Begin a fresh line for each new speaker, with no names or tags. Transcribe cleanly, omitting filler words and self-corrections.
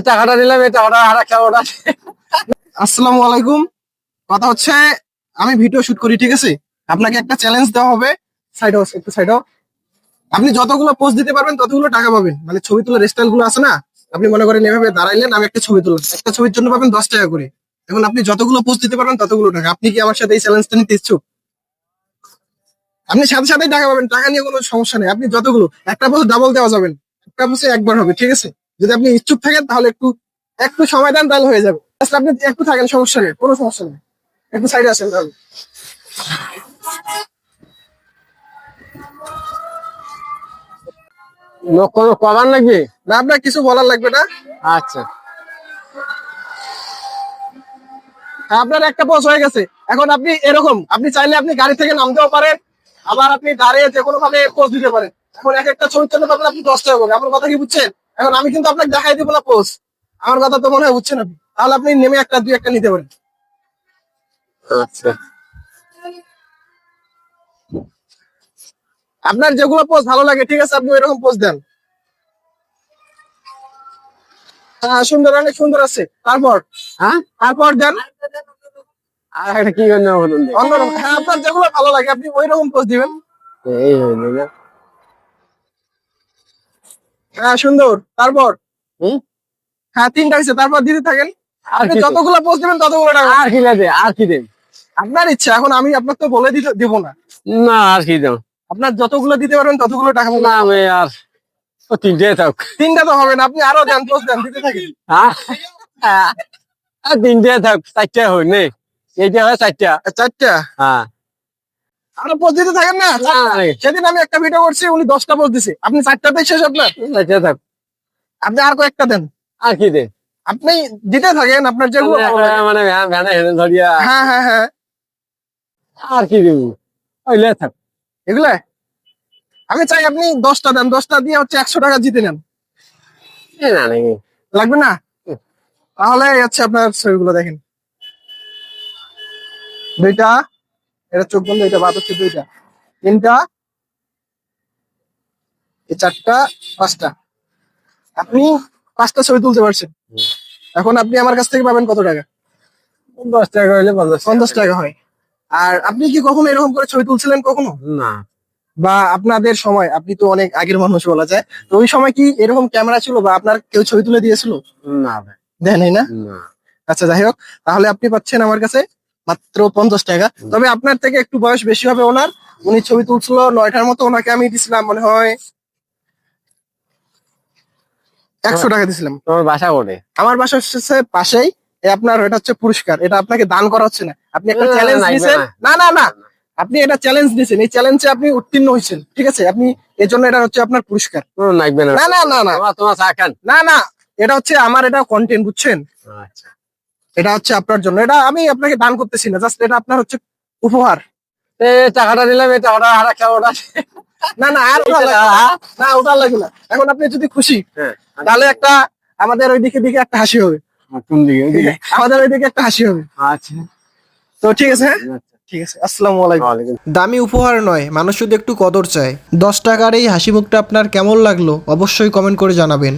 টাকাটা নিলাম, এই টাকাটা আর একটা ওটা।
আসসালামু আলাইকুম। কথা হচ্ছে আমি ভিডিও শুট করি, ঠিক আছে? আপনাকে একটা চ্যালেঞ্জ দেওয়া হবে। সাইড হাউস, একটু সাইড হাউস। আপনি যতগুলো পোস্ট দিতে পারবেন ততগুলো টাকা পাবেন। মানে ছবি তোলার স্টাইল গুলো আছে না, আপনি মনে করেন এভাবে দাঁড়াইলেন, আমি একটা ছবি তুললাম, একটা ছবির জন্য পাবেন 10 টাকা করে। এখন আপনি যতগুলো পোস্ট দিতে পারবেন ততগুলো টাকা। আপনি কি আমার সাথে এই চ্যালেঞ্জটা নিতে ইচ্ছুক? আপনি সাথে সাথেই টাকা পাবেন, টাকা নিয়ে কোনো সমস্যা নেই। আপনি যতগুলো, একটা পোস্ট ডাবল দেওয়া যাবেন, একটা পোস্টে একবার হবে, ঠিক আছে? যদি আপনি ইচ্ছুক থাকেন তাহলে একটু একটু সময় দেন, তাহলে হয়ে যাবে। আসলে আপনি একটু থাকেন, সমস্যা নেই, কোনো সমস্যা নেই। একটু সাইডে আসেন তাহলে।
লোক কোনো কমান লাগবে?
না, আপনার কিছু বলার লাগবে না।
আচ্ছা,
আপনার একটা পোস্ট হয়ে গেছে। এখন আপনি এরকম, আপনি চাইলে আপনি গাড়ি থেকে নামতেও পারেন, আবার আপনি দাঁড়িয়ে যে কোনো ভাবে পোস্ট দিতে পারেন। এখন এক একটা ছবির জন্য পাবেন আপনি 10 টাকা করে। আমার কথা কি বুঝছেন? এখন আমি কিন্তু আপনাকে দেখাই দিব না পোস্ট। আমার কথা তো মনে হয় বুঝছেন আপনি। তাহলে আপনি নেমে একটা দুই একটা নিতে পারেন।
আচ্ছা।
আপনার যেগুলো পোস্ট ভালো লাগে, ঠিক আছে, আপনি এরকম পোস্ট দেন। হ্যাঁ, সুন্দর, অনেক সুন্দর আছে। তারপর
হ্যাঁ,
তারপর দেন
আর একটা কি জন্য বলুন দেখি।
অন্যরকম। হ্যাঁ, আপনার যেগুলো ভালো লাগে আপনি ওই রকম পোস্ট দিবেন।
এই হইলো না।
হ্যাঁ, সুন্দর। তারপর
হুম?
হ্যাঁ, 3টা হয়েছে। তারপর দিতে থাকেন।
আর
আপনি
কি দেব?
যতগুলো পোস্ট দিবেন ততগুলো টাকা।
আর কি লাগে? আর কি দেব?
আপনার ইচ্ছা। এখন আমি আপনার তো বলে দিতে দিব না।
না, আর কি দেব?
আপনার যতগুলো দিতে পারবেন ততগুলো টাকা পাবেন।
না, আমি আর ও তিনটে থাক।
3টা তো হবে না, আপনি আরো দেন, পোস্ট দেন, দিতে থাকেন।
হ্যাঁ, আর তিনটে থাক, চারটে হই নে। এইটা হয় চারটা।
4টা
হ্যাঁ,
আরো পোস্ট দিতে থাকেন না।
না,
সেদিন আমি একটা ভিডিও করছি, উনি 10টা পোস্ট দিছে, আপনি 4টাতেই শেষ আপনার।
চারটে থাক।
আপনি আর কয়েকটা দেন।
আর কি দেব?
আপনি দিতে থাকেন আপনার যেগুলো ভালো লাগে।
মানে ভ্যানে হেঁটে ধরিয়া।
হ্যাঁ হ্যাঁ হ্যাঁ,
আর কি দেব? ওইলে থাক।
এগুলা আমি চাই আপনি 10টা দেন। 10টা দিয়ে হচ্ছে 100 টাকা জিতে নেন।
এ না নাকি?
লাগবে না? তাহলে এই হচ্ছে আপনার ছবিগুলো দেখেন। 2টা, এটা চোখ বন্ধ, এটা বাদ হচ্ছে 2টা, 3টা, এই 4টা, 5টা। আপনি 5টা ছবি তুলতে পারছেন। এখন আপনি আমার কাছ থেকে পাবেন কত টাকা?
10 টাকা হইলে 50
50 টাকা হয়। আর আপনি কি কখনো এরকম করে ছবি তুলছিলেন কখনো?
না,
বা আপনাদের সময়, আপনি তো অনেক আগের মানুষ বলা যায়, তো ওই সময় কি এরকম ক্যামেরা ছিল বা আপনার কেউ ছবি তুলে দিয়েছিল?
না ভাই,
দেয় নাই না?
না।
আচ্ছা, যাই হোক, তাহলে আপনি পাচ্ছেন আমার কাছে মাত্র 50 টাকা। তবে আপনার থেকে একটু বয়স বেশি হবে ওনার। উনি ছবি তুলছিল 9টার মতো, ওনাকে আমি দিছিলাম মনে হয় 100 টাকা দিছিলাম।
তোমার বাসা কোটে?
আমার বাসা হচ্ছে পাশেই। আপনার এটা হচ্ছে পুরস্কার, এটা আপনাকে দান করা হচ্ছে না। আপনি একটা
না,
চ্যালেঞ্জ
লাগবে
নিছেন।
না।
না না না, আপনি এটা চ্যালেঞ্জ নিছেন, এই চ্যালেঞ্জে আপনি উত্তীর্ণ হয়েছেন, ঠিক আছে? আপনি এর জন্য এটা হচ্ছে আপনার পুরস্কার।
লাগবে না।
না না না না
তোমার চা খান।
না না, এটা হচ্ছে আমার, এটা কন্টেন্ট, বুঝছেন?
আচ্ছা,
এটা হচ্ছে আপনার জন্য, এটা আমি আপনাকে দান করতেছি না, জাস্ট এটা আপনার হচ্ছে উপহার।
টাকাটা নিলাম, এই টাকাটা আর একটা ওটা।
না না, আর ওটা লাগবে না। না, ওটা লাগবে না। এখন আপনি যদি খুশি,
হ্যাঁ,
তাহলে একটা আমাদের ওইদিকে দিকে একটা হাসি হবে।
কোন দিকে? ওইদিকে?
আমাদের ওইদিকে একটা হাসি হবে।
আচ্ছা,
তো ঠিক আছে, হ্যাঁ, ঠিক আছে। আসসালামু আলাইকুম।
ওয়ালাইকুম।
দামি উপহার নয়, মানুষ শুধু একটু কদর চায়। 10 টাকার এই হাসি মুখটা আপনার কেমন লাগলো অবশ্যই কমেন্ট করে জানাবেন।